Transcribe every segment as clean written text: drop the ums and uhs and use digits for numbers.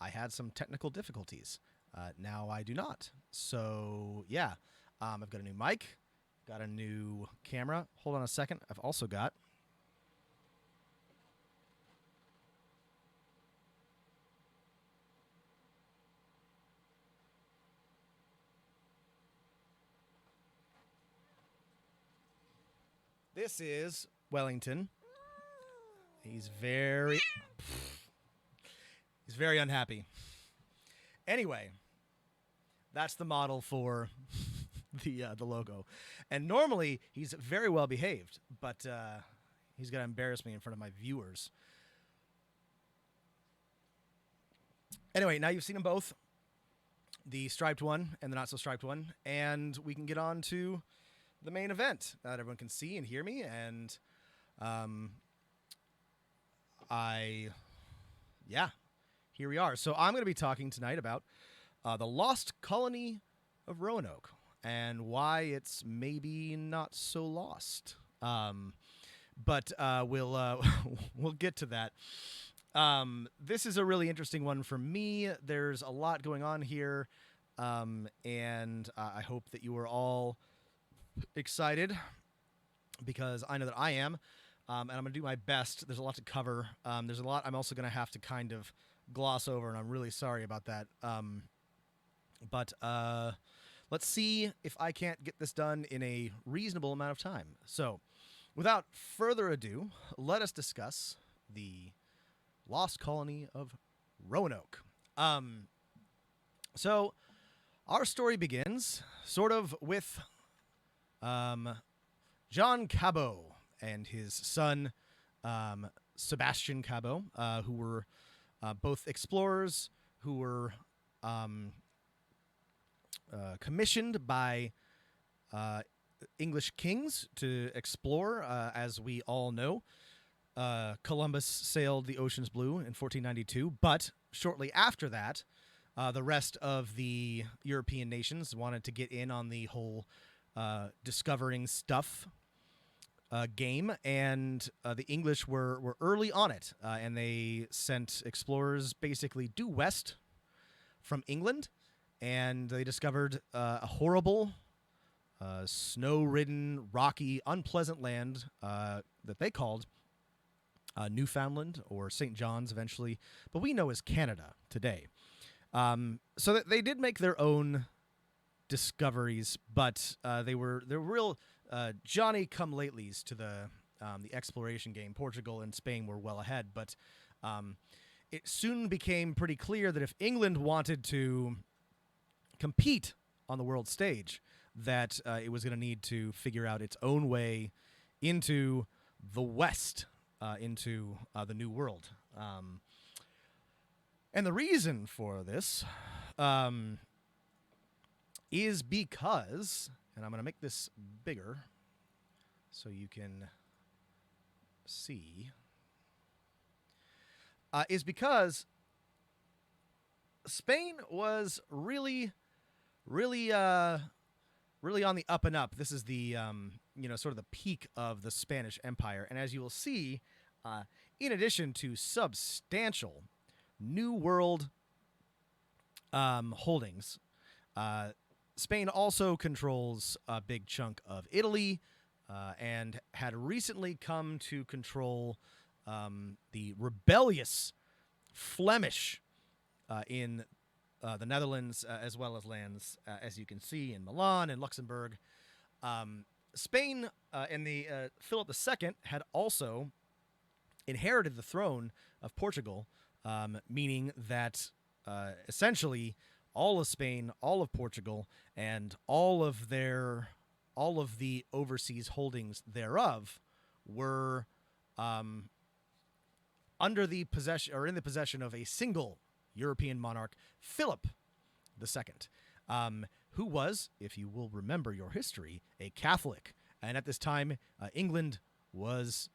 I had some technical difficulties. Now I do not. So, yeah. I've got a new mic, got a new camera. Hold on a second. I've also got... This is Wellington. He's very unhappy. Anyway, that's the model for the logo. And normally he's very well behaved, but he's going to embarrass me in front of my viewers. Anyway, now you've seen them both, the striped one and the not so striped one, and we can get on to the main event that everyone can see and hear me. And here we are. So I'm going to be talking tonight about the lost colony of Roanoke and why it's maybe not so lost. But we'll get to that. This is a really interesting one for me. There's a lot going on here, and I hope that you are all excited, because I know that I am, and I'm going to do my best. There's a lot to cover. There's a lot I'm also going to have to kind of gloss over, and I'm really sorry about that. But let's see if I can't get this done in a reasonable amount of time. So, without further ado, let us discuss the lost colony of Roanoke. So, our story begins sort of with John Cabot and his son, Sebastian Cabot, who were both explorers who were commissioned by English kings to explore. As we all know, Columbus sailed the oceans blue in 1492, but shortly after that, the rest of the European nations wanted to get in on the whole discovering stuff game, and the English were early on it, and they sent explorers basically due west from England, and they discovered a horrible, snow-ridden, rocky, unpleasant land that they called Newfoundland, or St. John's eventually, but we know as Canada today. So that they did make their own discoveries, but they were real Johnny-come-latelys to the exploration game. Portugal and Spain were well ahead, but it soon became pretty clear that if England wanted to compete on the world stage, that it was going to need to figure out its own way into the West, into the New World. And the reason for this is because, and I'm going to make this bigger so you can see, is because Spain was really on the up and up. This is the, sort of the peak of the Spanish Empire. And as you will see, in addition to substantial New World holdings, Spain also controls a big chunk of Italy, and had recently come to control the rebellious Flemish in the Netherlands, as well as lands, as you can see, in Milan and Luxembourg. Spain and the Philip II had also inherited the throne of Portugal, meaning that essentially all of Spain, all of Portugal, and all of the overseas holdings thereof were under the possession, or in the possession, of a single European monarch, Philip II, who was, if you will remember your history, a Catholic. And at this time, England was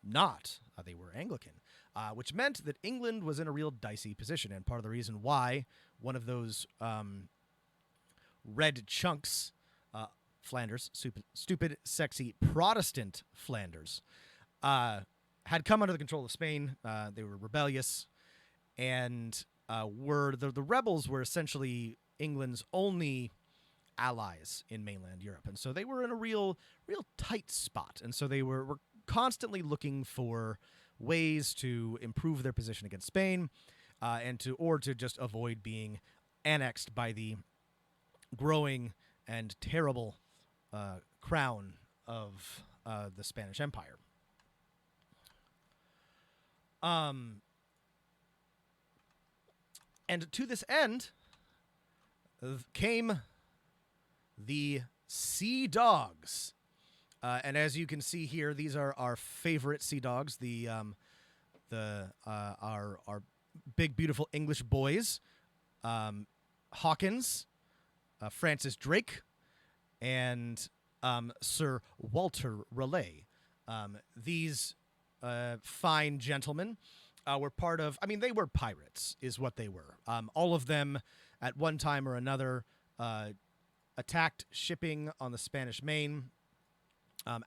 not. They were Anglican, which meant that England was in a real dicey position. And part of the reason why one of those red chunks, Flanders, stupid, sexy Protestant Flanders, had come under the control of Spain. They were rebellious, and were the rebels were essentially England's only allies in mainland Europe, and so they were in a real tight spot, and so they were constantly looking for ways to improve their position against Spain, and to just avoid being annexed by the growing and terrible crown of the Spanish Empire. And to this end came the Sea Dogs. And as you can see here, these are our favorite sea dogs, our big, beautiful English boys, Hawkins, Francis Drake, and Sir Walter Raleigh. These fine gentlemen were part of, they were pirates, is what they were. All of them, at one time or another, attacked shipping on the Spanish Main,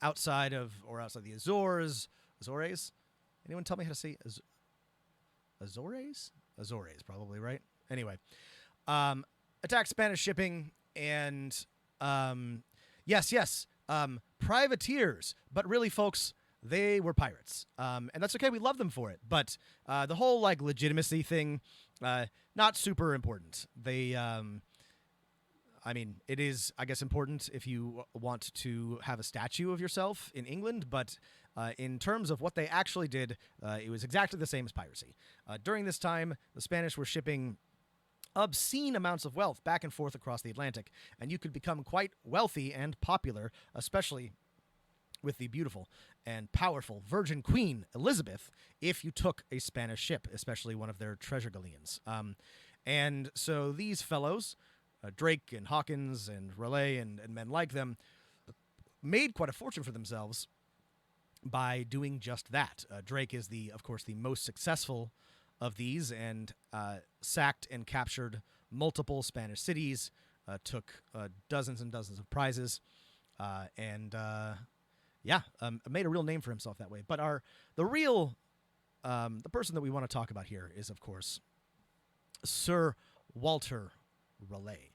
outside the Azores. Azores? Anyone tell me how to say Azores? Azores, probably, right? Anyway, attacked Spanish shipping and, privateers. But really, folks, they were pirates. And that's okay. We love them for it. But the whole, legitimacy thing, not super important. They... it is, I guess, important if you want to have a statue of yourself in England, but in terms of what they actually did, it was exactly the same as piracy. During this time, the Spanish were shipping obscene amounts of wealth back and forth across the Atlantic, and you could become quite wealthy and popular, especially with the beautiful and powerful Virgin Queen Elizabeth, if you took a Spanish ship, especially one of their treasure galleons. And so these fellows... Drake and Hawkins and Raleigh and men like them made quite a fortune for themselves by doing just that. Drake is, of course, the most successful of these, and sacked and captured multiple Spanish cities, took dozens and dozens of prizes, and made a real name for himself that way. But the person that we want to talk about here is, of course, Sir Walter Raleigh,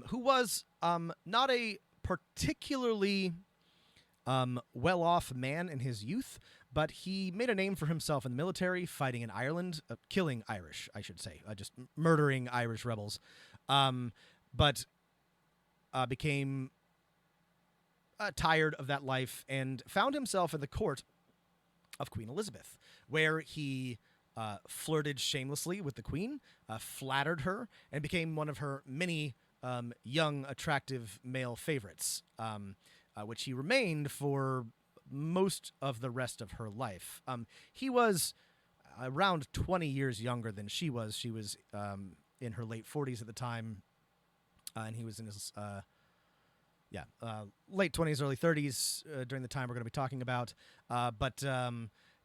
who was not a particularly well-off man in his youth, but he made a name for himself in the military, fighting in Ireland, killing Irish, I should say, just murdering Irish rebels, but became tired of that life and found himself at the court of Queen Elizabeth, where he flirted shamelessly with the Queen, flattered her, and became one of her many young, attractive male favorites, which he remained for most of the rest of her life. He was around 20 years younger than she was. She was in her late 40s at the time, and he was in his late 20s, early 30s during the time we're going to be talking about, but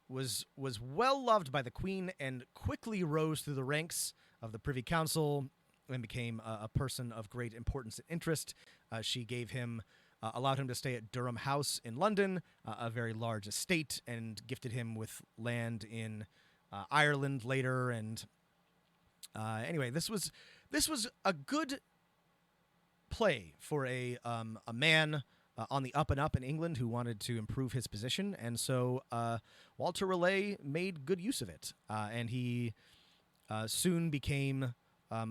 was well loved by the Queen and quickly rose through the ranks of the Privy Council and became a person of great importance and interest. She gave him, allowed him to stay at Durham House in London, a very large estate, and gifted him with land in Ireland later. And anyway, this was a good play for a man on the up and up in England who wanted to improve his position, and so Walter Raleigh made good use of it, and he soon became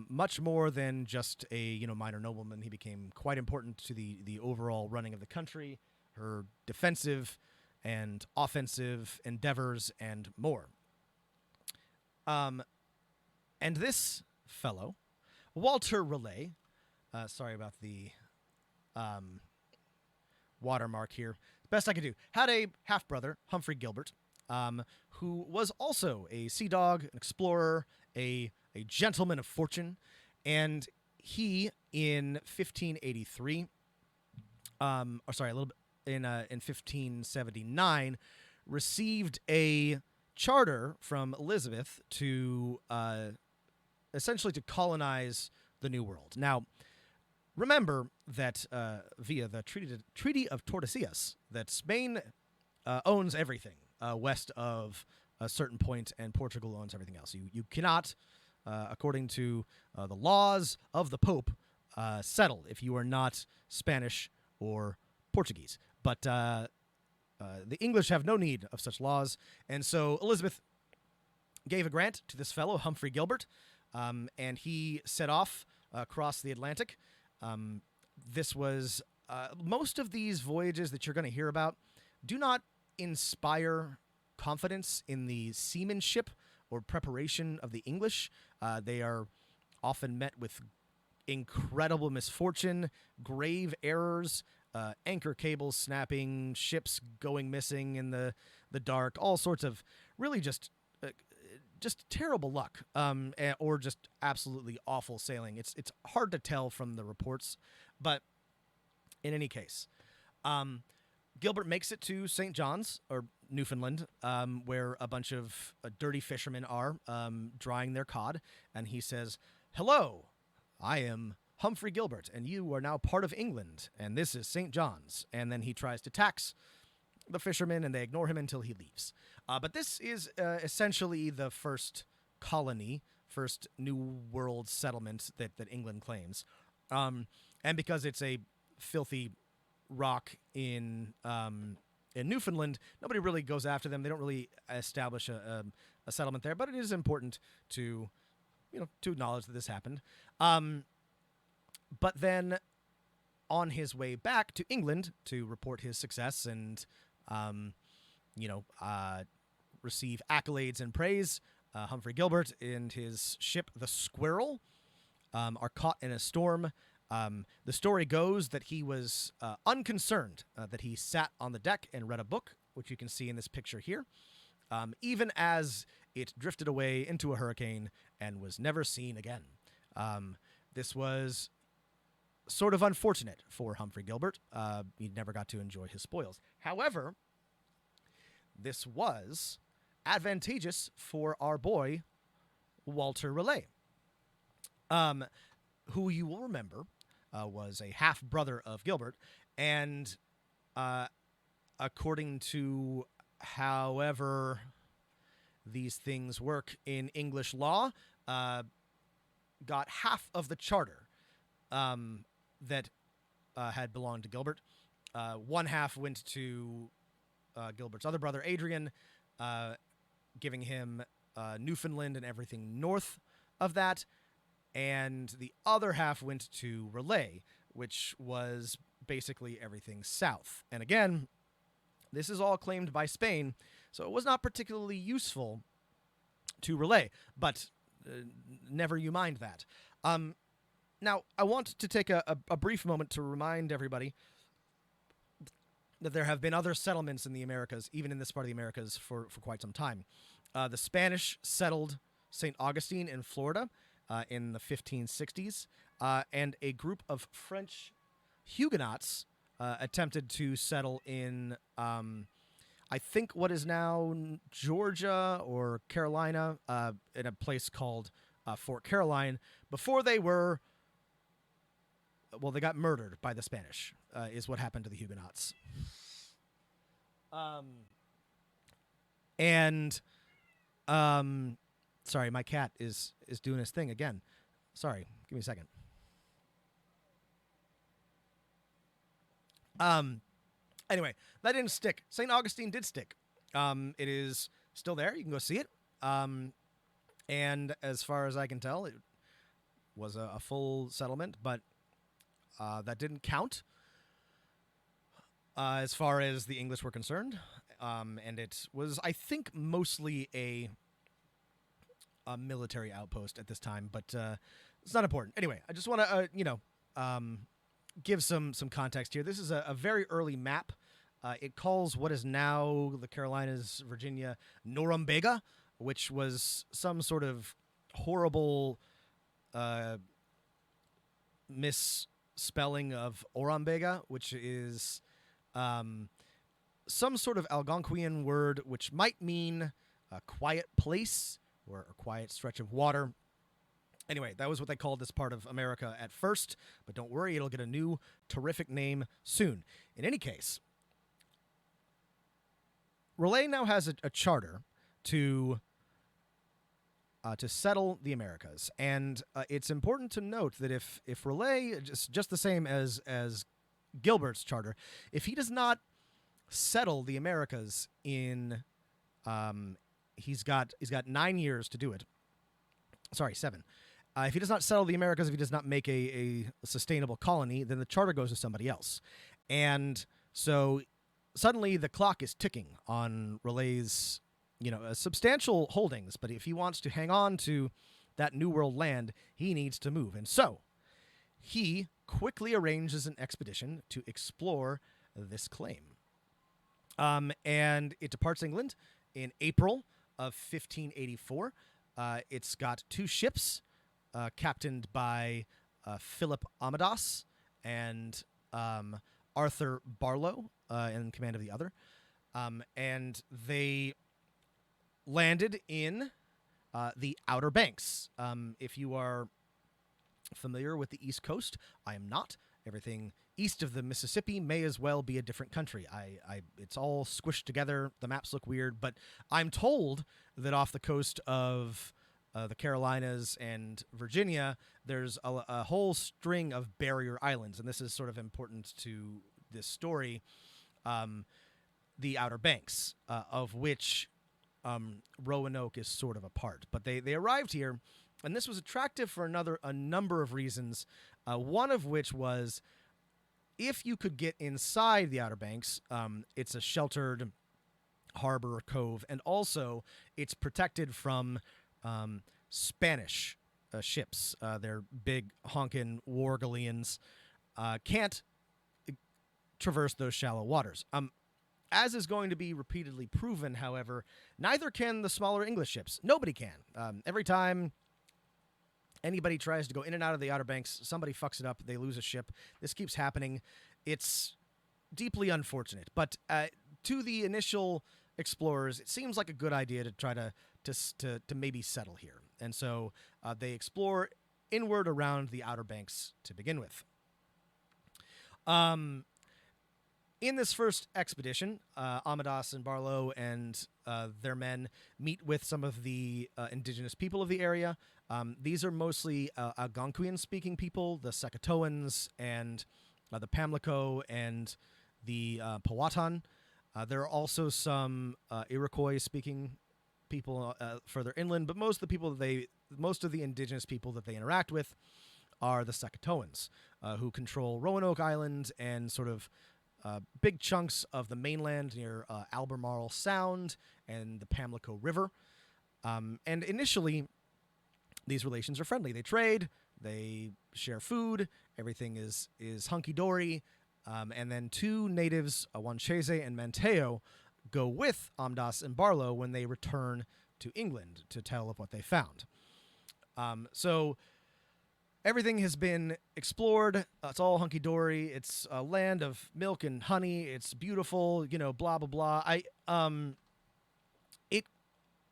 much more than just a minor nobleman. He became quite important to the overall running of the country, her defensive and offensive endeavors, and more. And this fellow, Walter Raleigh, sorry about the watermark here. Best I could do. Had a half-brother, Humphrey Gilbert, who was also a sea dog, an explorer, a gentleman of fortune, and he in 1583, in 1579, received a charter from Elizabeth to essentially to colonize the New World. Now, remember that via the Treaty of Tordesillas, that Spain owns everything west of a certain point, and Portugal owns everything else. You cannot according to the laws of the Pope, settled if you are not Spanish or Portuguese. But the English have no need of such laws, and so Elizabeth gave a grant to this fellow, Humphrey Gilbert, and he set off across the Atlantic. This was most of these voyages that you're going to hear about do not inspire confidence in the seamanship or preparation of the English. They are often met with incredible misfortune, grave errors, anchor cables snapping, ships going missing in the dark, all sorts of really just terrible luck, or just absolutely awful sailing. It's hard to tell from the reports, but in any case, Gilbert makes it to St. John's, or Newfoundland, where a bunch of dirty fishermen are drying their cod, and he says, "Hello, I am Humphrey Gilbert, and you are now part of England, and this is St. John's." And then he tries to tax the fishermen, and they ignore him until he leaves. But this is essentially the first colony, first New World settlement that England claims. And because it's a filthy rock in Newfoundland, nobody really goes after them. They don't really establish a settlement there, but it is important to acknowledge that this happened. But then on his way back to England to report his success and receive accolades and praise, Humphrey Gilbert and his ship, the Squirrel, are caught in a storm. The story goes that he was unconcerned, that he sat on the deck and read a book, which you can see in this picture here, even as it drifted away into a hurricane and was never seen again. This was sort of unfortunate for Humphrey Gilbert. He never got to enjoy his spoils. However, this was advantageous for our boy, Walter Raleigh, who you will remember was a half-brother of Gilbert, and according to however these things work in English law, got half of the charter that had belonged to Gilbert. One half went to Gilbert's other brother, Adrian, giving him Newfoundland and everything north of that, and the other half went to Raleigh, which was basically everything south. And again, this is all claimed by Spain, so it was not particularly useful to Raleigh, but never you mind that. Now, I want to take a brief moment to remind everybody that there have been other settlements in the Americas, even in this part of the Americas, for quite some time. The Spanish settled St. Augustine in Florida in the 1560s, and a group of French Huguenots attempted to settle in, I think, what is now Georgia or Carolina, in a place called Fort Caroline, before they were... Well, they got murdered by the Spanish, is what happened to the Huguenots. Sorry, my cat is doing his thing again. Sorry, give me a second. Anyway, that didn't stick. St. Augustine did stick. It is still there. You can go see it. And as far as I can tell, it was a full settlement, but that didn't count as far as the English were concerned. And it was, I think, mostly a military outpost at this time, but it's not important. Anyway, I just want to, give some context here. This is a very early map. It calls what is now the Carolinas, Virginia, Norumbega, which was some sort of horrible misspelling of Orumbega, which is some sort of Algonquian word which might mean a quiet place or a quiet stretch of water. Anyway, that was what they called this part of America at first, but don't worry, it'll get a new terrific name soon. In any case, Raleigh now has a charter to to settle the Americas. And it's important to note that if Raleigh, just the same as Gilbert's charter, if he does not settle the Americas in, he's got 9 years to do it. Sorry, 7. If he does not settle the Americas, if he does not make a sustainable colony, then the charter goes to somebody else. And so suddenly the clock is ticking on Raleigh's, substantial holdings. But if he wants to hang on to that New World land, he needs to move. And so he quickly arranges an expedition to explore this claim. And it departs England in April of 1584. It's got 2 ships, captained by Philip Amadas and Arthur Barlow in command of the other. And they landed in the Outer Banks. If you are familiar with the East Coast, I am not. Everything east of the Mississippi may as well be a different country. It's all squished together. The maps look weird, but I'm told that off the coast of the Carolinas and Virginia, there's a whole string of barrier islands, and this is sort of important to this story. The Outer Banks, of which Roanoke is sort of a part. But they arrived here, and this was attractive for a number of reasons, one of which was if you could get inside the Outer Banks, it's a sheltered harbor or cove, and also it's protected from Spanish ships. They're big honkin' war galleons, can't traverse those shallow waters. As is going to be repeatedly proven, however, neither can the smaller English ships. Nobody can. Every time anybody tries to go in and out of the Outer Banks, somebody fucks it up. They lose a ship. This keeps happening. It's deeply unfortunate. But to the initial explorers, it seems like a good idea to try to maybe settle here. And so they explore inward around the Outer Banks to begin with. In this first expedition, Amadas and Barlow and their men meet with some of the indigenous people of the area. These are mostly Algonquian-speaking people, the CROATOANs and the Pamlico and the Powhatan. There are also some Iroquois-speaking people further inland, but most of the indigenous people that they interact with are the CROATOANs, who control Roanoke Island and sort of big chunks of the mainland near Albemarle Sound and the Pamlico River. And initially, these relations are friendly. They trade, they share food, everything is hunky-dory. And then 2 natives, Wanchese and Manteo, go with Amadas and Barlow when they return to England to tell of what they found. So everything has been explored. It's all hunky-dory. It's a land of milk and honey. It's beautiful, blah, blah, blah. It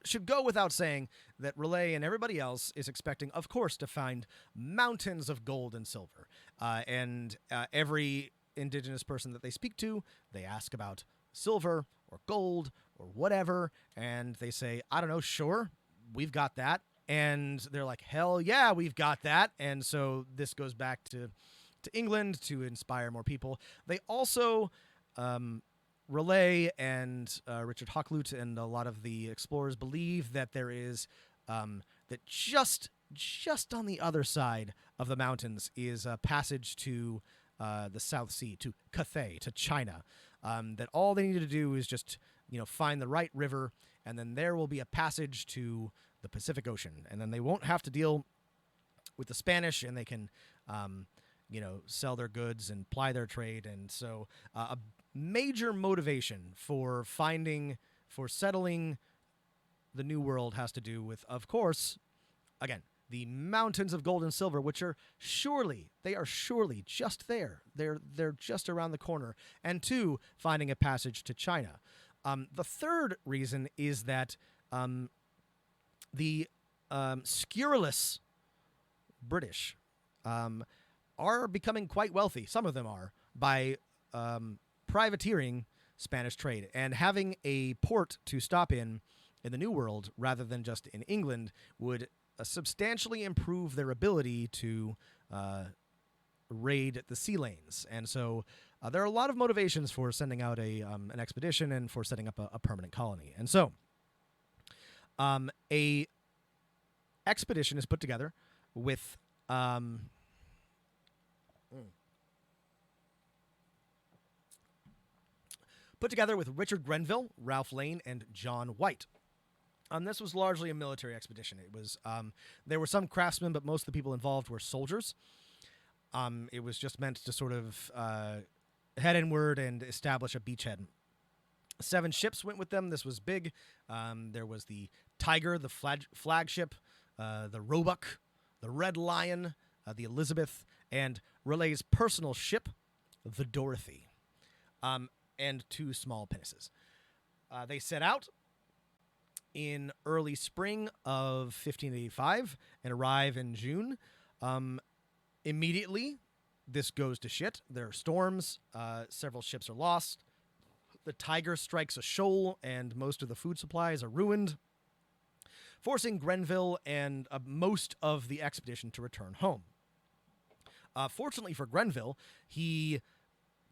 should go without saying that Raleigh and everybody else is expecting, of course, to find mountains of gold and silver. And every indigenous person that they speak to, they ask about silver or gold or whatever, and they say, I don't know, sure, we've got that. And they're like, hell yeah, we've got that. And so this goes back to England to inspire more people. They also, Raleigh and Richard Hakluyt and a lot of the explorers believe that there is, that just on the other side of the mountains is a passage to the South Sea, to Cathay, to China. That all they need to do is just, find the right river, and then there will be a passage to the Pacific Ocean, and then they won't have to deal with the Spanish, and they can, sell their goods and ply their trade. And so a major motivation for settling the New World has to do with, of course, again, the mountains of gold and silver, which are surely just there. They're just around the corner. And 2, finding a passage to China. The third reason is that the scurrilous British are becoming quite wealthy. Some of them are, by privateering Spanish trade and having a port to stop in in the New World rather than just in England would substantially improve their ability to raid the sea lanes. And so there are a lot of motivations for sending out an expedition and for setting up a permanent colony. And so a expedition is put together with Richard Grenville, Ralph Lane, and John White. This was largely a military expedition. It was there were some craftsmen, but most of the people involved were soldiers. It was just meant to sort of head inward and establish a beachhead. 7 ships went with them. This was big. There was the Tiger, the flagship, the Roebuck, the Red Lion, the Elizabeth, and Raleigh's personal ship, the Dorothy, and 2 small pinnaces. They set out in early spring of 1585 and arrive in June. Immediately, this goes to shit. There are storms. Several ships are lost. The Tiger strikes a shoal, and most of the food supplies are ruined, forcing Grenville and most of the expedition to return home. Fortunately for Grenville, he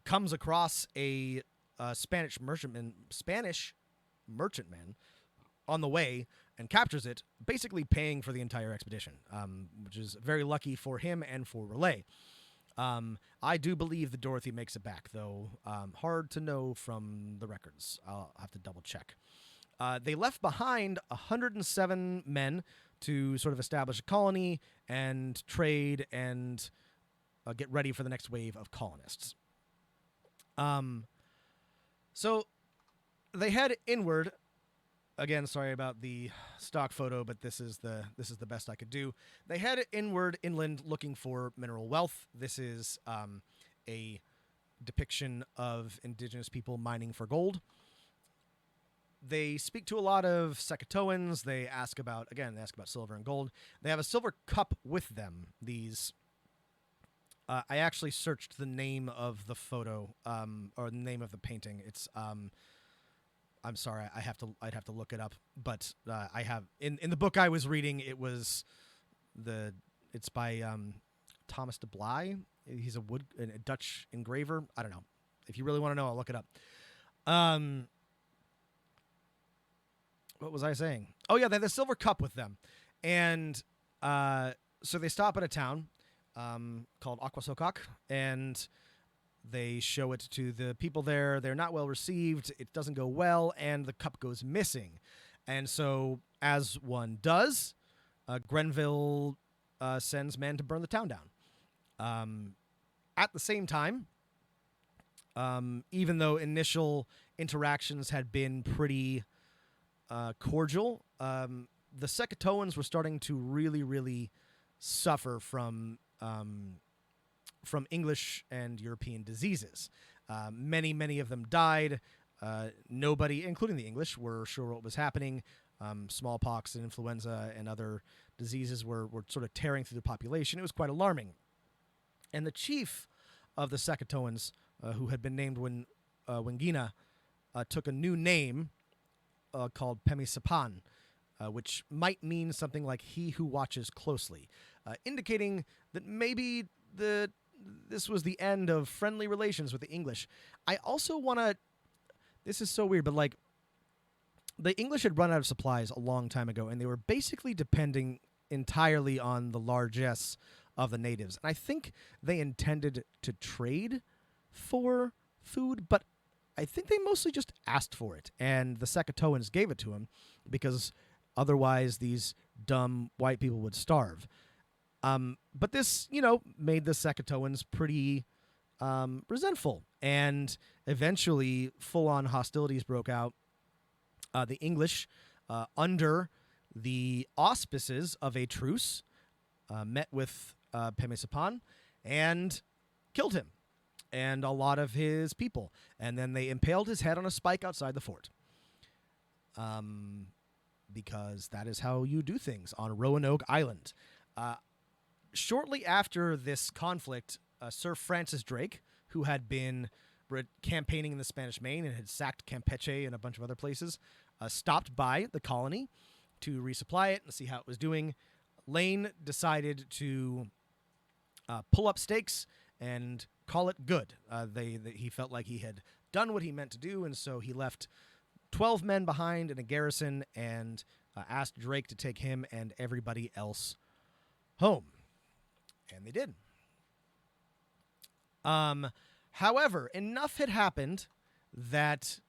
comes across a Spanish merchantman on the way and captures it, basically paying for the entire expedition, which is very lucky for him and for Raleigh. I do believe the Dorothy makes it back, though hard to know from the records. I'll have to double check. They left behind 107 men to sort of establish a colony and trade and get ready for the next wave of colonists. So they head inward. Again, sorry about the stock photo, but this is the best I could do. They head inland, looking for mineral wealth. This is a depiction of indigenous people mining for gold. They speak to a lot of CROATOANs. They ask about silver and gold. They have a silver cup with them. These. I actually searched the name of the photo, or the name of the painting. It's I'm sorry, I'd have to look it up, but I have in the book I was reading. It's by Thomas de Bly. He's a Dutch engraver. I don't know. If you really want to know, I'll look it up. What was I saying? Oh yeah, they have the silver cup with them, and so they stop at a town called Aquasokak, and they show it to the people there. They're not well received. It doesn't go well, and the cup goes missing. And so, as one does, Grenville sends men to burn the town down. At the same time, even though initial interactions had been pretty cordial, the CROATOANs were starting to really, really suffer from English and European diseases. Many of them died. Nobody, including the English, were sure what was happening. Smallpox and influenza and other diseases were sort of tearing through the population. It was quite alarming. And the chief of the CROATOANs, who had been named Wingina, took a new name called Pemisapan, which might mean something like "he who watches closely," indicating that maybe this was the end of friendly relations with the English. I also want to... This is so weird, but like, the English had run out of supplies a long time ago, and they were basically depending entirely on the largesse of the natives. And I think they intended to trade for food, but I think they mostly just asked for it, and the CROATOANs gave it to them because otherwise these dumb white people would starve. But this, made the CROATOANs pretty resentful, and eventually full-on hostilities broke out. The English, under the auspices of a truce, met with Pemisapan and killed him and a lot of his people. And then they impaled his head on a spike outside the fort. Because that is how you do things on Roanoke Island. Shortly after this conflict, Sir Francis Drake, who had been campaigning in the Spanish Main and had sacked Campeche and a bunch of other places, stopped by the colony to resupply it and see how it was doing. Lane decided to pull up stakes and call it good. He felt like he had done what he meant to do, and so he left 12 men behind in a garrison and asked Drake to take him and everybody else home. And they did. However, enough had happened that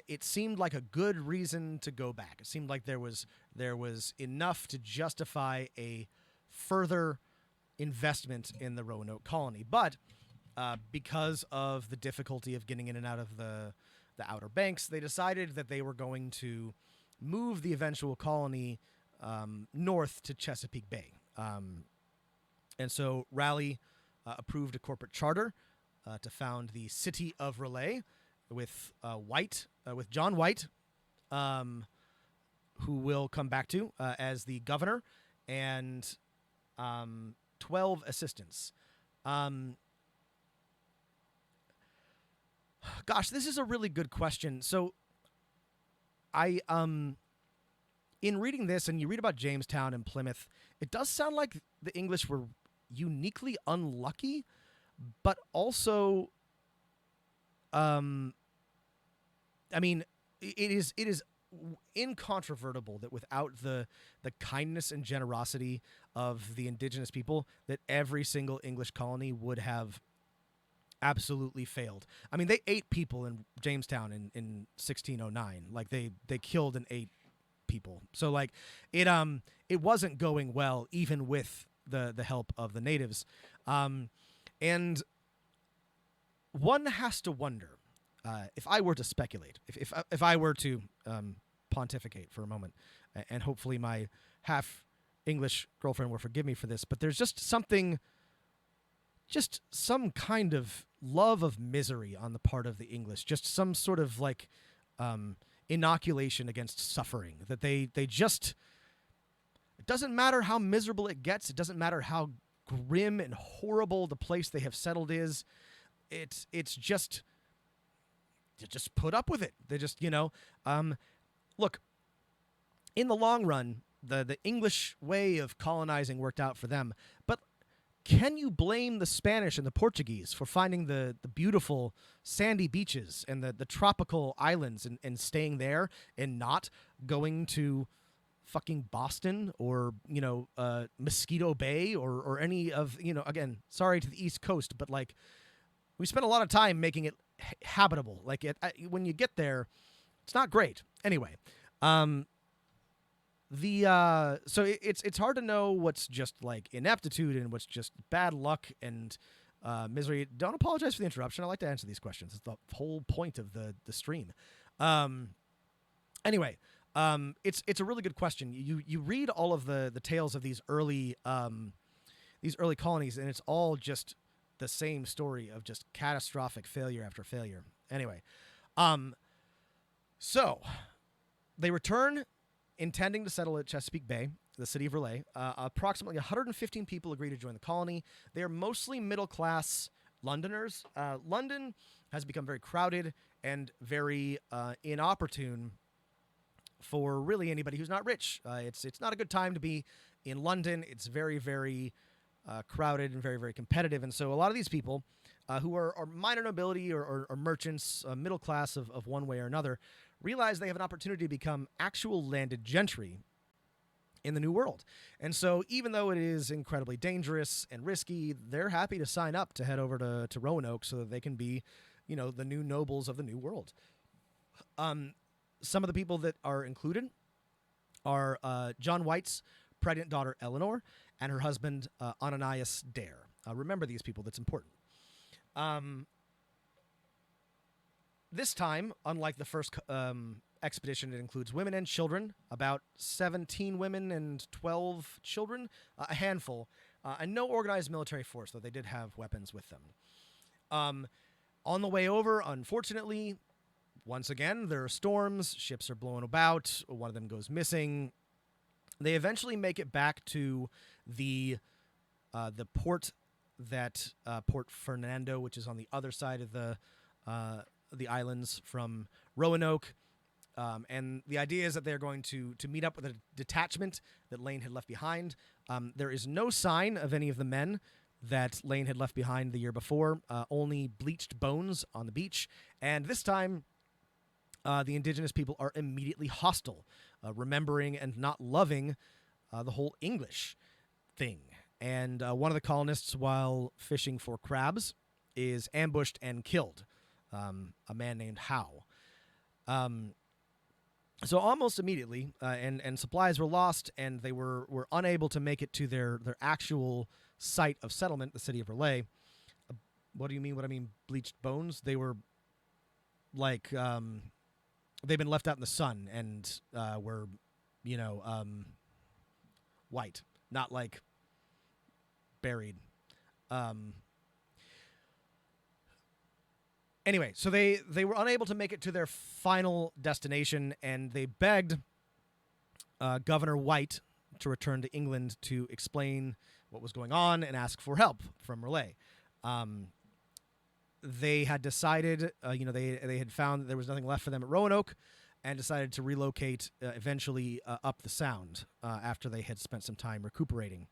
it seemed like a good reason to go back. It seemed like there was enough to justify a further investment in the Roanoke colony. But because of the difficulty of getting in and out of the Outer Banks, they decided that they were going to move the eventual colony north to Chesapeake Bay. And so Raleigh approved a corporate charter to found the city of Raleigh with John White, who we'll come back to, as the governor, and 12 assistants. Gosh, this is a really good question. So I in reading this, and you read about Jamestown and Plymouth, it does sound like the English were uniquely unlucky, but also I mean, it is incontrovertible that without the kindness and generosity of the indigenous people, that every single English colony would have absolutely failed. I mean, they ate people in Jamestown in 1609. Like they killed and ate people. So like it wasn't going well even with the help of the natives. And one has to wonder, if I were to speculate, if I were to pontificate for a moment, and hopefully my half English girlfriend will forgive me for this, but there's just some kind of love of misery on the part of the English, just some sort of like inoculation against suffering, that they just, it doesn't matter how miserable it gets, it doesn't matter how grim and horrible the place they have settled is, it's just put up with it. They just, look, in the long run, the English way of colonizing worked out for them, but can you blame the Spanish and the Portuguese for finding the beautiful sandy beaches and the tropical islands and staying there and not going to fucking Boston or, Mosquito Bay or any of, again, sorry to the East Coast, but like we spent a lot of time making it habitable. Like when you get there, it's not great. Anyway, so it's hard to know what's just like ineptitude and what's just bad luck and misery. Don't apologize for the interruption. I like to answer these questions. It's the whole point of the stream. Anyway, it's a really good question. You read all of the tales of these early colonies, and it's all just the same story of just catastrophic failure after failure. Anyway, so they return, intending to settle at Chesapeake Bay, the city of Raleigh. Approximately 115 people agree to join the colony. They are mostly middle-class Londoners. London has become very crowded and very inopportune for really anybody who's not rich. It's not a good time to be in London. It's very, very crowded and very, very competitive. And so a lot of these people who are minor nobility or merchants, middle class of one way or another, realize they have an opportunity to become actual landed gentry in the New World. And so even though it is incredibly dangerous and risky, they're happy to sign up to head over to Roanoke so that they can be, the new nobles of the New World. Some of the people that are included are John White's pregnant daughter Eleanor and her husband Ananias Dare. Remember these people, that's important. This time, unlike the first expedition, it includes women and children, about 17 women and 12 children, a handful, and no organized military force, though they did have weapons with them. On the way over, unfortunately, once again, there are storms, ships are blown about, one of them goes missing. They eventually make it back to the port Port Fernando, which is on the other side of the islands from Roanoke. And the idea is that they're going to meet up with a detachment that Lane had left behind. There is no sign of any of the men that Lane had left behind the year before, only bleached bones on the beach. And this time, the indigenous people are immediately hostile, remembering and not loving the whole English thing. And one of the colonists, while fishing for crabs, is ambushed and killed, a man named Howe. So almost immediately, and supplies were lost, and they were unable to make it to their actual site of settlement, the city of Raleigh. What do you mean? What I mean, bleached bones? They were like they've been left out in the sun and were, white, not like buried. Anyway, so they were unable to make it to their final destination, and they begged Governor White to return to England to explain what was going on and ask for help from Raleigh. They had decided, they had found that there was nothing left for them at Roanoke, and decided to relocate eventually up the Sound after they had spent some time recuperating.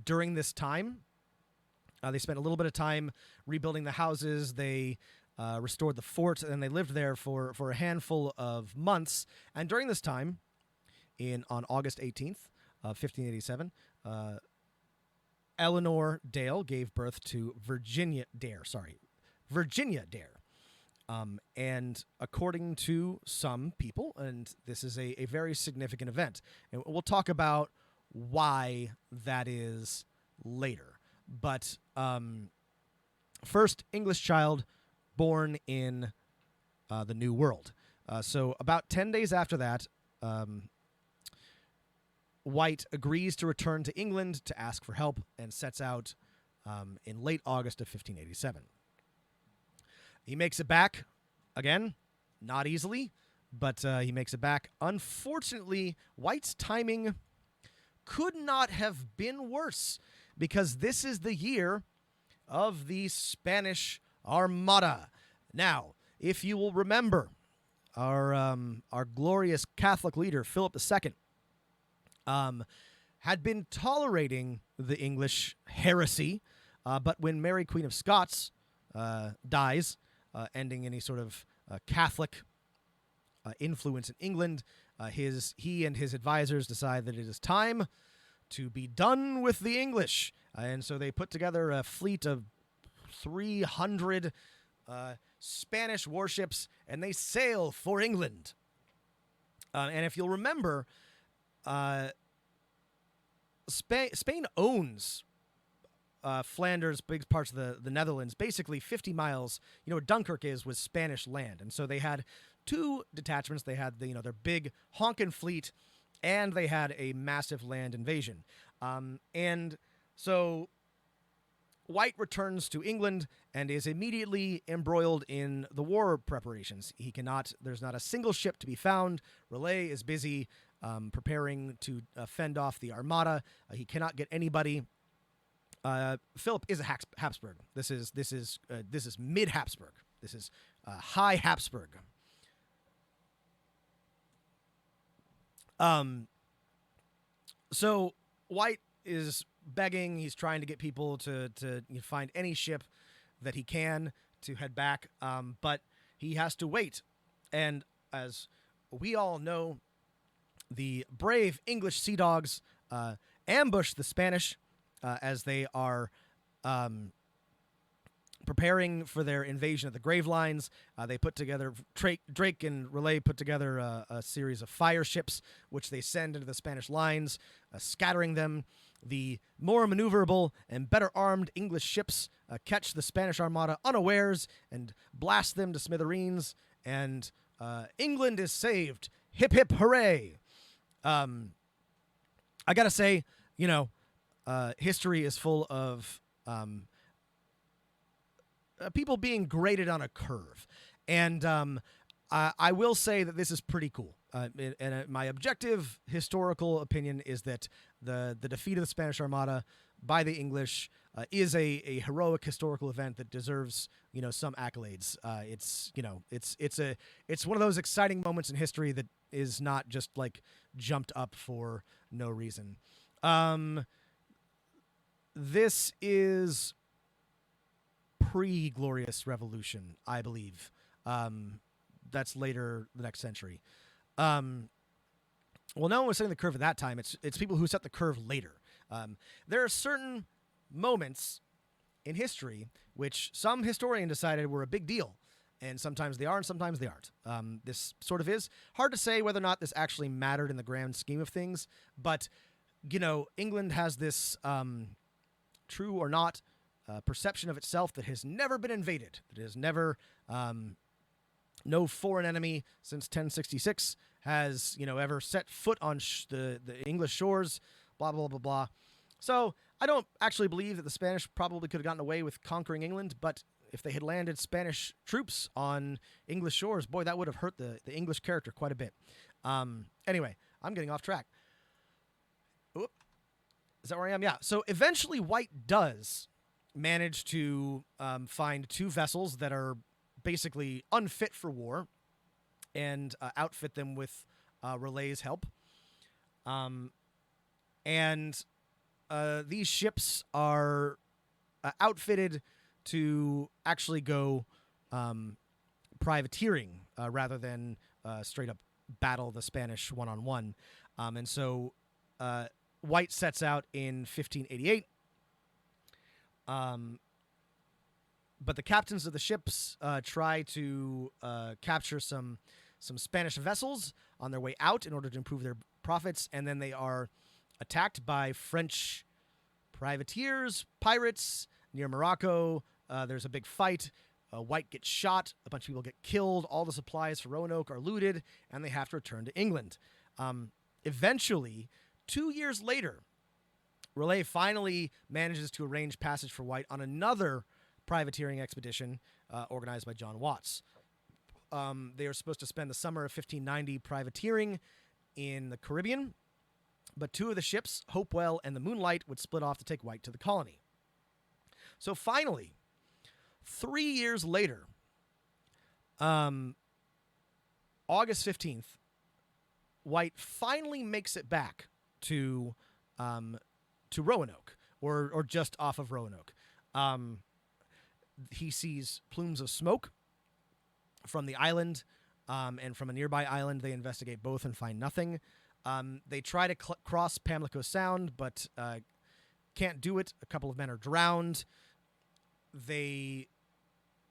During this time, they spent a little bit of time rebuilding the houses. They restored the fort, and they lived there for a handful of months. And during this time, on August 18th of 1587, Eleanor Dale gave birth to Virginia Dare. And according to some people, and this is a very significant event, and we'll talk about why that is later. But first English child born in the New World. So about 10 days after that, White agrees to return to England to ask for help and sets out in late August of 1587. He makes it back, again, not easily, but he makes it back. Unfortunately, White's timing could not have been worse, because this is the year of the Spanish Armada. Now, if you will remember, our glorious Catholic leader, Philip II, had been tolerating the English heresy, but when Mary, Queen of Scots, dies, ending any sort of Catholic influence in England, he and his advisors decide that it is time to be done with the English. And so they put together a fleet of 300 Spanish warships, and they sail for England. And if you'll remember, Spain owns Flanders, big parts of the Netherlands, basically 50 miles. Where Dunkirk was Spanish land. And so they had two detachments. They had their big honkin' fleet, and they had a massive land invasion. And so White returns to England and is immediately embroiled in the war preparations. There's not a single ship to be found. Raleigh is busy preparing to fend off the Armada. He cannot get anybody. Philip is a Habsburg. This is mid Habsburg. This is high Habsburg. So White is begging. He's trying to get people to find any ship that he can to head back, but he has to wait. And as we all know, the brave English sea dogs ambush the Spanish as they are preparing for their invasion of the Gravelines. They put together, Drake and Raleigh put together a series of fire ships, which they send into the Spanish lines, scattering them. The more maneuverable and better armed English ships catch the Spanish Armada unawares and blast them to smithereens, and England is saved. Hip, hip, hooray. I gotta say, history is full of people being graded on a curve. And I will say that this is pretty cool. And my objective historical opinion is that the defeat of the Spanish Armada by the English is a heroic historical event that deserves some accolades. It's one of those exciting moments in history that is not just like jumped up for no reason. This is pre-Glorious Revolution, I believe. That's later the next century. Well, no one was setting the curve at that time. It's people who set the curve later. There are certain moments in history which some historian decided were a big deal, and sometimes they are and sometimes they aren't. This sort of is. Hard to say whether or not this actually mattered in the grand scheme of things, but, England has this true or not perception of itself that has never been invaded, that has never... no foreign enemy since 1066 has, ever set foot on the English shores, blah, blah, blah, blah. So I don't actually believe that the Spanish probably could have gotten away with conquering England, but if they had landed Spanish troops on English shores, boy, that would have hurt the English character quite a bit. Anyway, I'm getting off track. Oop. Is that where I am? Yeah. So eventually White does manage to find two vessels that are basically unfit for war and outfit them with Raleigh's help. These ships are outfitted to actually go privateering rather than straight up battle the Spanish one-on-one. And so White sets out in 1588. But the captains of the ships try to capture some Spanish vessels on their way out in order to improve their profits, and then they are attacked by French privateers, pirates, near Morocco. There's a big fight. White gets shot. A bunch of people get killed. All the supplies for Roanoke are looted, and they have to return to England. Eventually, 2 years later, Raleigh finally manages to arrange passage for White on another privateering expedition organized by John Watts. They were supposed to spend the summer of 1590 privateering in the Caribbean, but two of the ships, Hopewell and the Moonlight, would split off to take White to the colony. So finally, 3 years later, August 15th, White finally makes it back to Roanoke, or just off of Roanoke. He sees plumes of smoke from the island, and from a nearby island. They investigate both and find nothing. They try to cross Pamlico Sound, but can't do it. A couple of men are drowned. They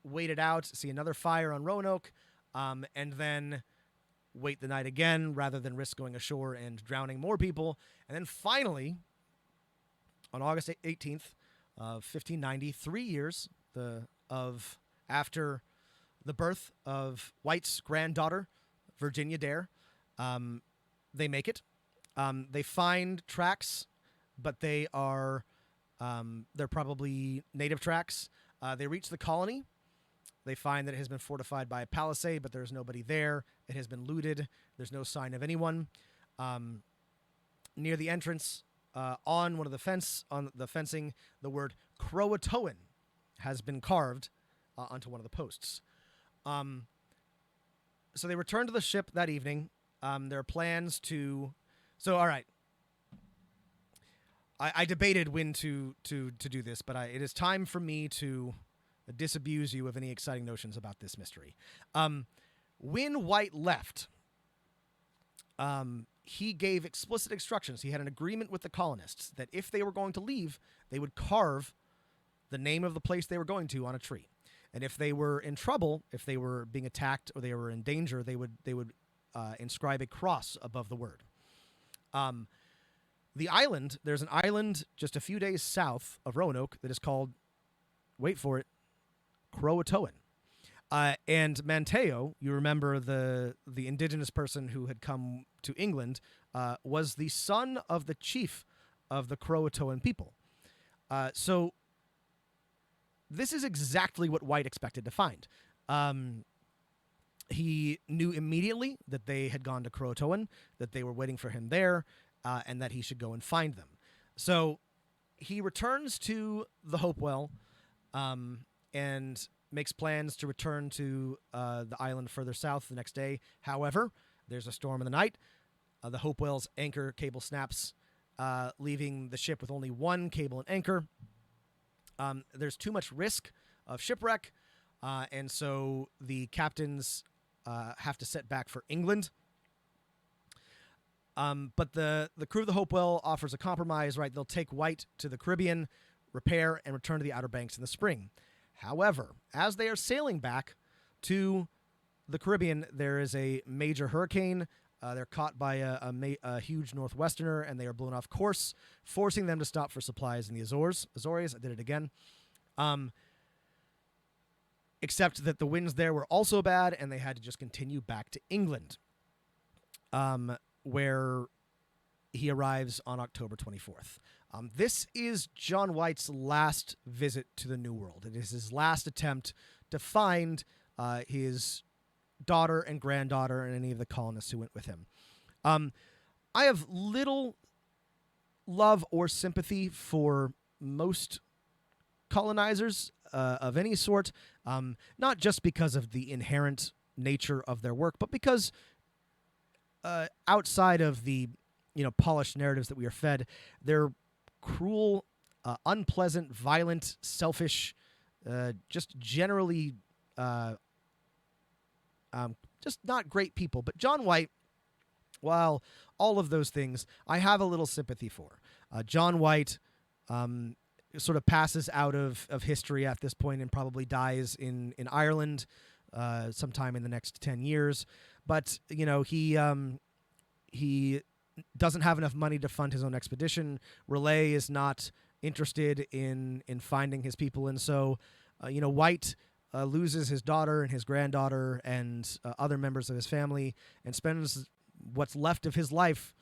wait it out, see another fire on Roanoke, and then wait the night again rather than risk going ashore and drowning more people. And then finally, on August 18th of 1590, 3 years after the birth of White's granddaughter, Virginia Dare, they make it. They find tracks, but they're probably native tracks. They reach the colony. They find that it has been fortified by a palisade, but there's nobody there. It has been looted. There's no sign of anyone. Near the entrance, on the fencing, the word CROATOAN has been carved onto one of the posts. So they return to the ship that evening. There are plans to... So, all right. I debated when to do this, but it is time for me to disabuse you of any exciting notions about this mystery. When White left, he gave explicit instructions. He had an agreement with the colonists that if they were going to leave, they would carve the name of the place they were going to on a tree. And if they were in trouble, if they were being attacked or they were in danger, they would inscribe a cross above the word. The island, there's an island just a few days south of Roanoke that is called, wait for it, CROATOAN. And Manteo, you remember the indigenous person who had come to England, was the son of the chief of the CROATOAN people. So this is exactly what White expected to find. He knew immediately that they had gone to CROATOAN, that they were waiting for him there, and that he should go and find them. So he returns to the Hopewell and makes plans to return to the island further south the next day. However, there's a storm in the night. The Hopewell's anchor cable snaps, leaving the ship with only one cable and anchor. There's too much risk of shipwreck, and so the captains have to set back for England. But the crew of the Hopewell offers a compromise, right? They'll take White to the Caribbean, repair, and return to the Outer Banks in the spring. However, as they are sailing back to the Caribbean, there is a major hurricane. They're caught by a huge northwesterner, and they are blown off course, forcing them to stop for supplies in the Azores. I did it again. Except that the winds there were also bad, and they had to just continue back to England, where he arrives on October 24th. This is John White's last visit to the New World. It is his last attempt to find his daughter and granddaughter and any of the colonists who went with him. I have little love or sympathy for most colonizers of any sort, not just because of the inherent nature of their work, but because outside of the polished narratives that we are fed, they're cruel, unpleasant, violent, selfish, just generally just not great people. But John White, while all of those things, I have a little sympathy for. John White sort of passes out of history at this point and probably dies in Ireland sometime in the next 10 years. But, he doesn't have enough money to fund his own expedition. Raleigh is not interested in finding his people. And so, White loses his daughter and his granddaughter and other members of his family and spends what's left of his life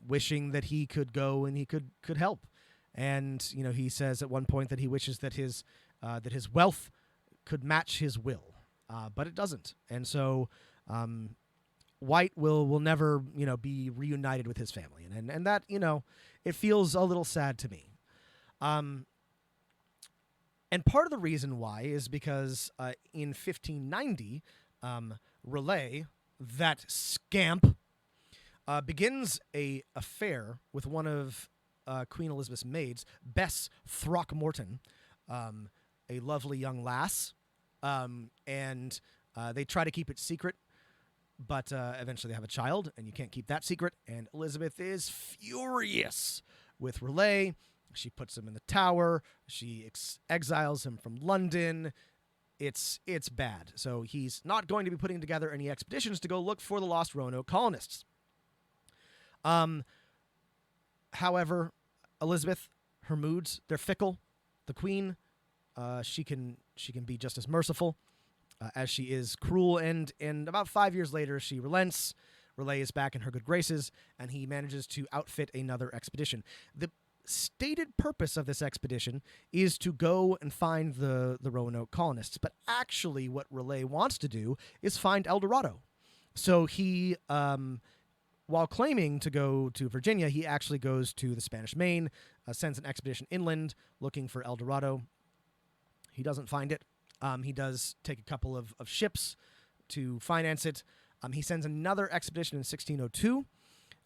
wishing that he could go and he could help. And, he says at one point that he wishes that his wealth could match his will, but it doesn't. And so White will never, be reunited with his family. And that, it feels a little sad to me. And part of the reason why is because in 1590, Raleigh, that scamp, begins a affair with one of Queen Elizabeth's maids, Bess Throckmorton, a lovely young lass, and they try to keep it secret, but eventually they have a child, and you can't keep that secret, and Elizabeth is furious with Raleigh. She puts him in the Tower. She exiles him from London. It's bad. So he's not going to be putting together any expeditions to go look for the lost Roanoke colonists. However, Elizabeth, her moods, they're fickle. The Queen, she can be just as merciful as she is cruel. And about 5 years later, she relents. Raleigh is back in her good graces, and he manages to outfit another expedition. The stated purpose of this expedition is to go and find the Roanoke colonists. But actually what Raleigh wants to do is find El Dorado. So he, while claiming to go to Virginia, he actually goes to the Spanish Main, sends an expedition inland looking for El Dorado. He doesn't find it. He does take a couple of ships to finance it. He sends another expedition in 1602.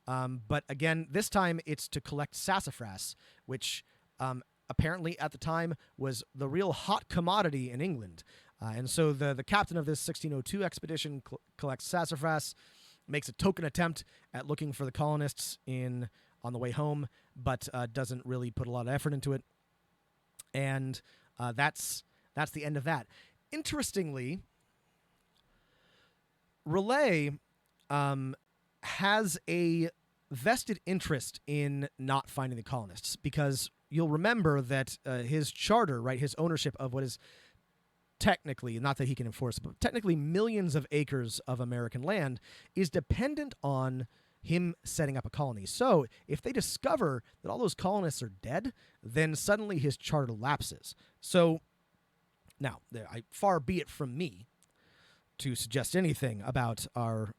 But again, this time it's to collect sassafras, which apparently at the time was the real hot commodity in England. And so the captain of this 1602 expedition collects sassafras, makes a token attempt at looking for the colonists on the way home, but doesn't really put a lot of effort into it. And that's the end of that. Interestingly, Raleigh has a vested interest in not finding the colonists, because you'll remember that his charter, right, his ownership of what is technically, not that he can enforce, but technically millions of acres of American land, is dependent on him setting up a colony. So if they discover that all those colonists are dead, then suddenly his charter lapses. So now, far be it from me to suggest anything about our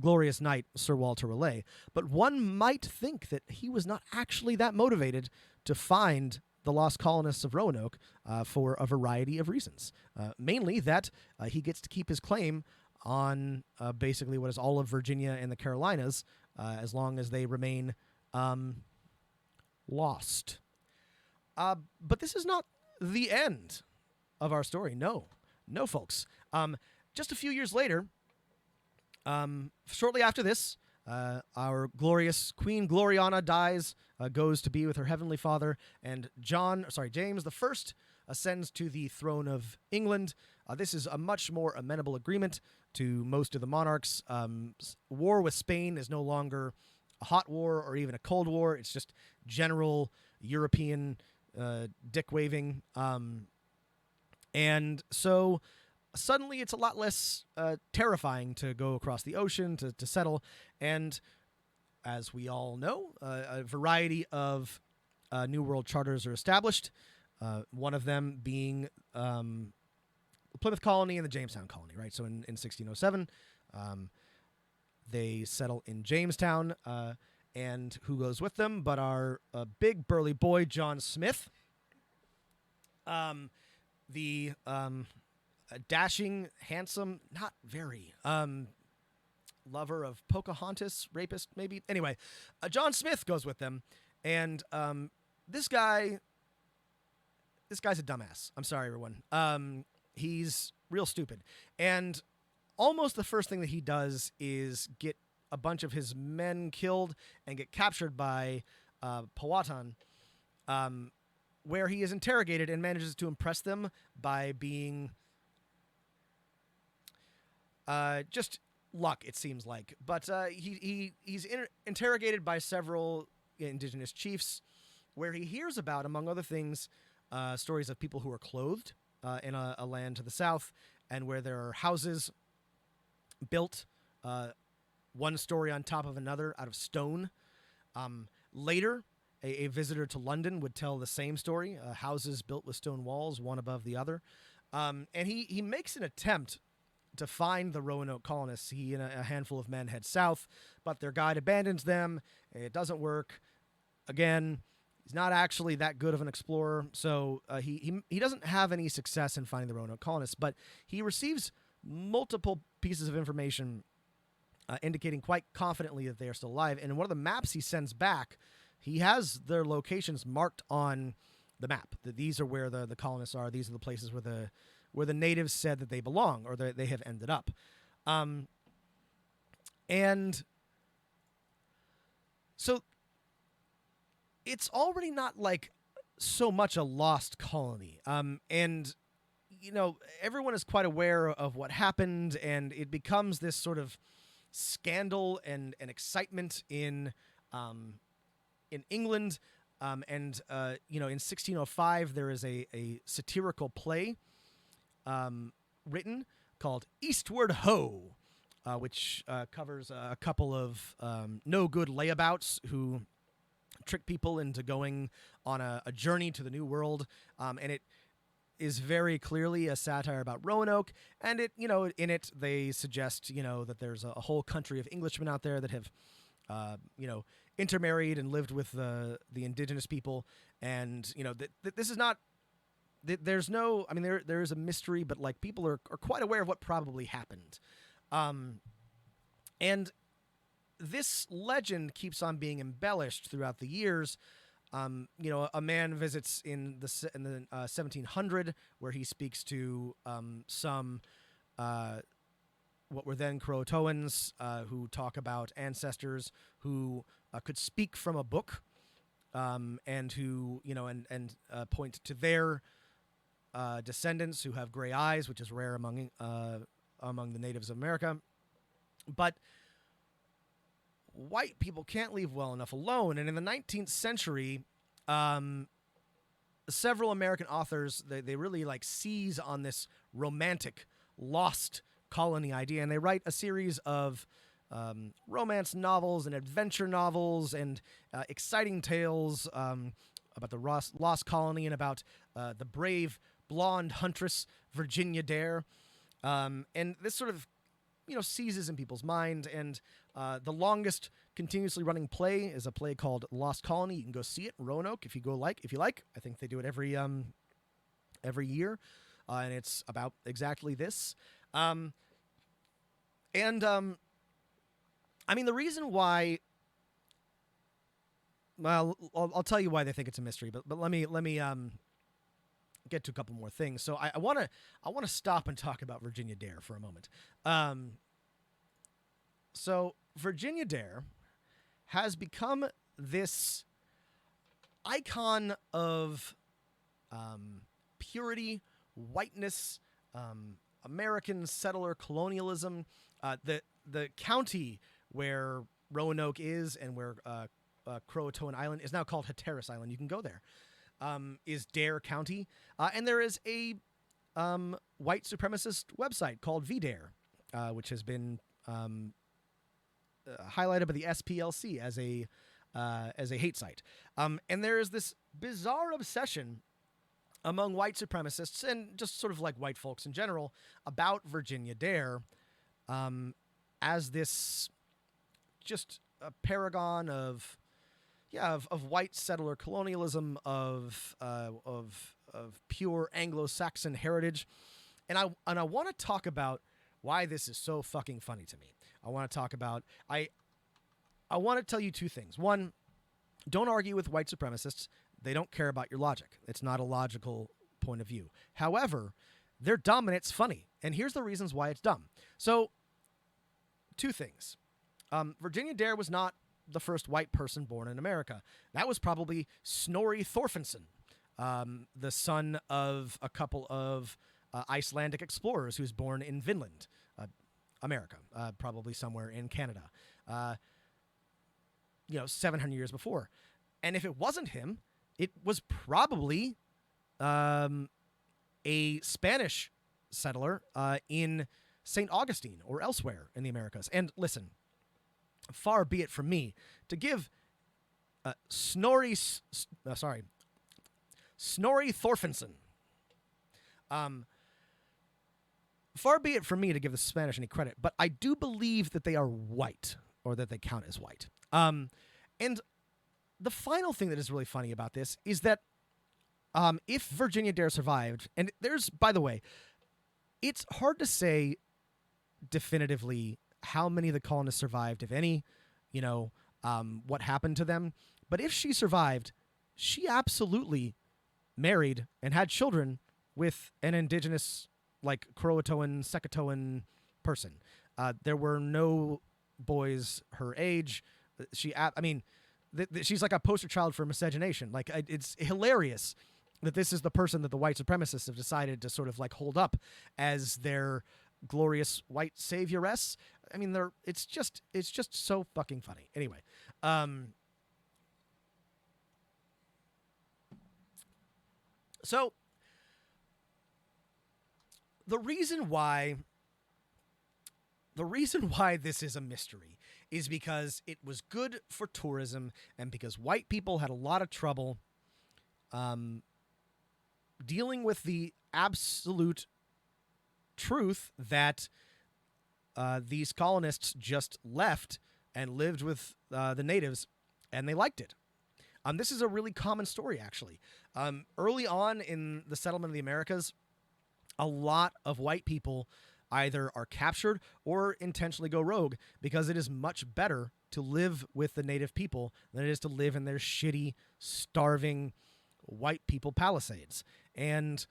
glorious knight, Sir Walter Raleigh. But one might think that he was not actually that motivated to find the lost colonists of Roanoke for a variety of reasons. Mainly that he gets to keep his claim on basically what is all of Virginia and the Carolinas as long as they remain lost. But this is not the end of our story. No, folks. Just a few years later, shortly after this, our glorious Queen Gloriana dies, goes to be with her heavenly father, and James I ascends to the throne of England. This is a much more amenable agreement to most of the monarchs. War with Spain is no longer a hot war or even a cold war. It's just general European dick-waving. And so suddenly it's a lot less terrifying to go across the ocean to settle. And as we all know, a variety of New World charters are established, one of them being Plymouth Colony and the Jamestown Colony, right? So in 1607, they settle in Jamestown, and who goes with them but our big burly boy, John Smith, the dashing, handsome, not very, lover of Pocahontas, rapist, maybe. Anyway, John Smith goes with them, and this guy's a dumbass. I'm sorry, everyone. He's real stupid. And almost the first thing that he does is get a bunch of his men killed and get captured by Powhatan, where he is interrogated and manages to impress them by being just luck, it seems like. But he's interrogated by several indigenous chiefs, where he hears about, among other things, stories of people who are clothed in a land to the south, and where there are houses built one story on top of another out of stone. Later, a visitor to London would tell the same story, houses built with stone walls, one above the other. And he makes an attempt to find the Roanoke colonists. He and a handful of men head south, but their guide abandons them. It doesn't work. Again, he's not actually that good of an explorer, so he doesn't have any success in finding the Roanoke colonists, but he receives multiple pieces of information indicating quite confidently that they are still alive. And in one of the maps he sends back, he has their locations marked on the map. That these are where the colonists are. These are the places where the natives said that they belong, or they have ended up. And so it's already not like so much a lost colony. And, everyone is quite aware of what happened, and it becomes this sort of scandal and excitement in England. In 1605, there is a satirical play written called Eastward Ho, which covers a couple of no good layabouts who trick people into going on a journey to the New World, and it is very clearly a satire about Roanoke. And in it they suggest that there's a whole country of Englishmen out there that have intermarried and lived with the indigenous people, and this is not. There's no. I mean, there is a mystery, but like people are quite aware of what probably happened, and this legend keeps on being embellished throughout the years. A man visits in the 1700, where he speaks to some what were then CROATOANs, who talk about ancestors who could speak from a book, and who point to their descendants who have gray eyes, which is rare among the natives of America. But white people can't leave well enough alone. And in the 19th century, several American authors, they really seize on this romantic lost colony idea, and they write a series of romance novels and adventure novels and exciting tales about the lost colony and about the brave blonde huntress Virginia Dare. And this sort of seizes in people's mind. And the longest continuously running play is a play called Lost Colony. You can go see it in Roanoke if you like. I think they do it every year, and it's about exactly this. The reason why. Well, I'll tell you why they think it's a mystery, but let me get to a couple more things. So I want to stop and talk about Virginia Dare for a moment. So Virginia Dare has become this icon of purity, whiteness, American settler colonialism. The county where Roanoke is and where CROATOAN Island is now called Hatteras Island. You can go there. Is Dare County, and there is a white supremacist website called VDare, which has been highlighted by the SPLC as a hate site. And there is this bizarre obsession among white supremacists and just sort of like white folks in general about Virginia Dare as this just a paragon of white settler colonialism, of pure Anglo-Saxon heritage, and I want to talk about why this is so fucking funny to me. I want to talk about I want to tell you two things. One, don't argue with white supremacists. They don't care about your logic. It's not a logical point of view. However, their dominance funny, and here's the reasons why it's dumb. So, two things. Virginia Dare was not the first white person born in America. That was probably Snorri Thorfinnsson, the son of a couple of Icelandic explorers who was born in Vinland, America, probably somewhere in Canada, 700 years before. And if it wasn't him, it was probably a Spanish settler in St. Augustine or elsewhere in the Americas. And listen, far be it from me to give Snorri Thorfinnsson. Far be it from me to give the Spanish any credit, but I do believe that they are white, or that they count as white. And the final thing that is really funny about this is that if Virginia Dare survived, and there's, by the way, it's hard to say definitively how many of the colonists survived, if any, what happened to them. But if she survived, she absolutely married and had children with an indigenous, like, Croatoan, Secatoan person. There were no boys her age. She's like a poster child for miscegenation. Like, it's hilarious that this is the person that the white supremacists have decided to sort of like hold up as their glorious white savioress. I mean, it's just so fucking funny. Anyway, so the reason why this is a mystery is because it was good for tourism, and because white people had a lot of trouble dealing with the absolute truth that these colonists just left and lived with the natives, and they liked it. This is a really common story, actually. Early on in the settlement of the Americas, a lot of white people either are captured or intentionally go rogue because it is much better to live with the native people than it is to live in their shitty, starving white people palisades. And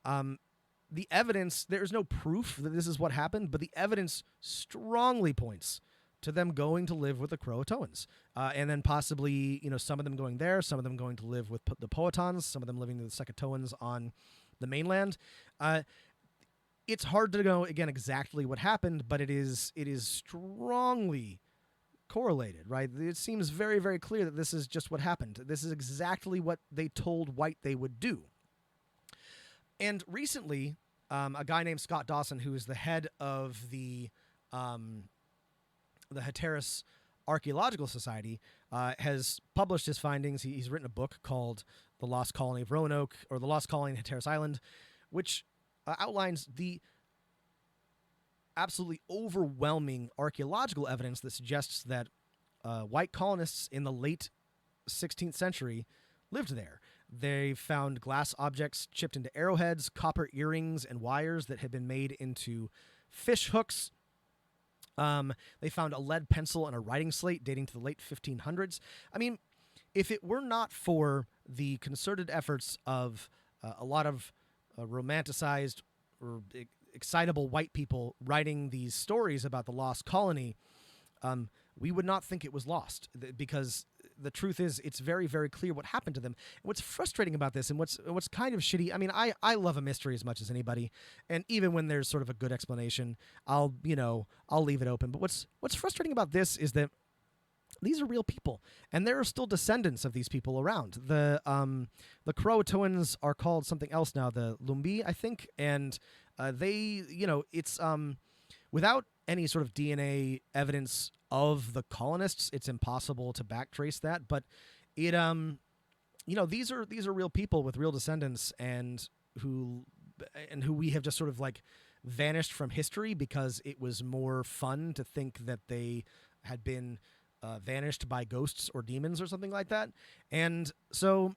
the evidence, there's no proof that this is what happened, but the evidence strongly points to them going to live with the Croatoans. And then possibly, some of them going there, some of them going to live with the Powhatans, some of them living with the Secatoans on the mainland. It's hard to know, again, exactly what happened, but it is strongly correlated, right? It seems very, very clear that this is just what happened. This is exactly what they told white they would do. And recently, a guy named Scott Dawson, who is the head of the Hatteras Archaeological Society, has published his findings. He's written a book called The Lost Colony of Roanoke, or The Lost Colony in Hatteras Island, which outlines the absolutely overwhelming archaeological evidence that suggests that white colonists in the late 16th century lived there. They found glass objects chipped into arrowheads, copper earrings, and wires that had been made into fish hooks. They found a lead pencil and a writing slate dating to the late 1500s. I mean, if it were not for the concerted efforts of a lot of romanticized or excitable white people writing these stories about the lost colony, we would not think it was lost, because the truth is it's very, very clear what happened to them. And what's frustrating about this, and what's kind of shitty, I mean, I love a mystery as much as anybody, and even when there's sort of a good explanation, I'll leave it open. But what's frustrating about this is that these are real people, and there are still descendants of these people around. The CROATOANs are called something else now, the Lumbi, I think, and they, it's without any sort of DNA evidence of the colonists, it's impossible to backtrace that. But it, these are real people with real descendants, and who we have just sort of like vanished from history because it was more fun to think that they had been vanished by ghosts or demons or something like that. And so,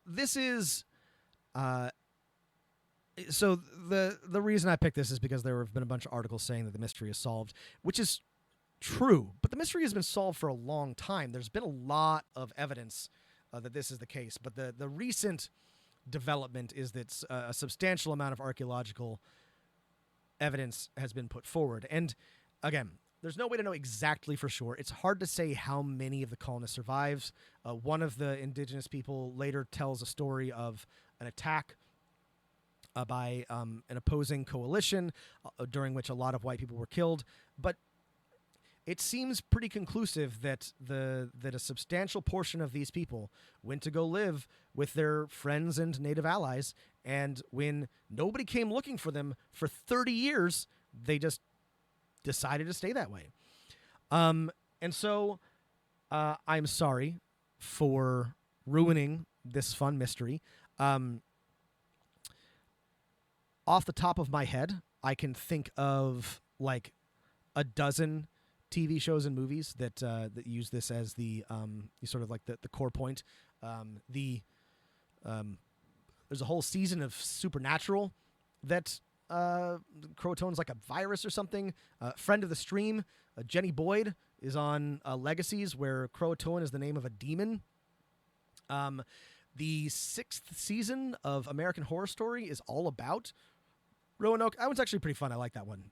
this is. So the reason I picked this is because there have been a bunch of articles saying that the mystery is solved, which is true, but the mystery has been solved for a long time. There's been a lot of evidence that this is the case, but the recent development is that a substantial amount of archaeological evidence has been put forward. And again, there's no way to know exactly for sure. It's hard to say how many of the colonists survives. One of the indigenous people later tells a story of an attack by an opposing coalition during which a lot of white people were killed. But it seems pretty conclusive that a substantial portion of these people went to go live with their friends and native allies, and when nobody came looking for them for 30 years, they just decided to stay that way. And so I'm sorry for ruining this fun mystery. Off the top of my head, I can think of like a dozen TV shows and movies that use this as the sort of like the core point. There's a whole season of Supernatural that CROATOAN's like a virus or something. Friend of the stream, Jenny Boyd is on Legacies, where CROATOAN is the name of a demon. The 6th season of American Horror Story is all about Roanoke. That one's actually pretty fun. I like that one.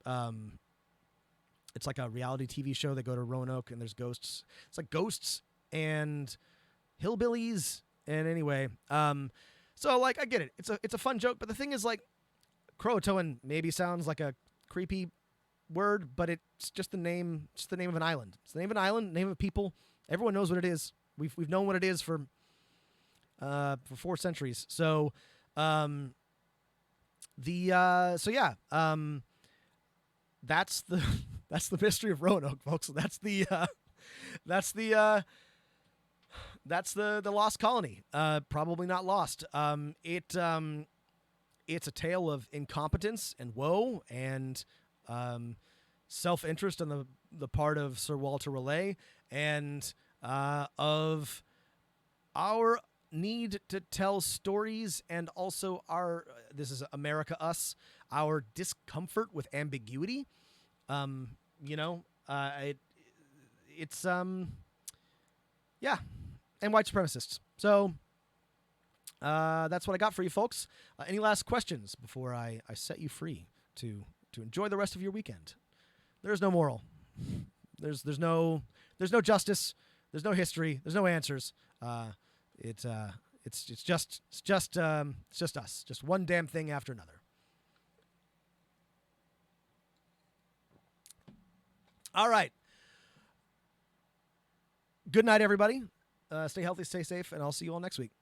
It's like a reality TV show. They go to Roanoke and there's ghosts. It's like ghosts and hillbillies. And anyway, so like I get it. It's a fun joke, but the thing is, like, CROATOAN maybe sounds like a creepy word, but it's just the name. It's the name of an island. It's the name of an island, name of a people. Everyone knows what it is. We've known what it is for 4 centuries. So, that's the mystery of Roanoke, folks. That's the lost colony. Probably not lost. It's a tale of incompetence and woe and self-interest on the part of Sir Walter Raleigh, and of our need to tell stories, and also this is America Us, our discomfort with ambiguity. It's and white supremacists. So that's what I got for you folks. Any last questions before I set you free to enjoy the rest of your weekend? There's no moral. There's no justice. There's no history. There's no answers. It's just us. Just one damn thing after another. All right. Good night, everybody. Stay healthy, stay safe, and I'll see you all next week.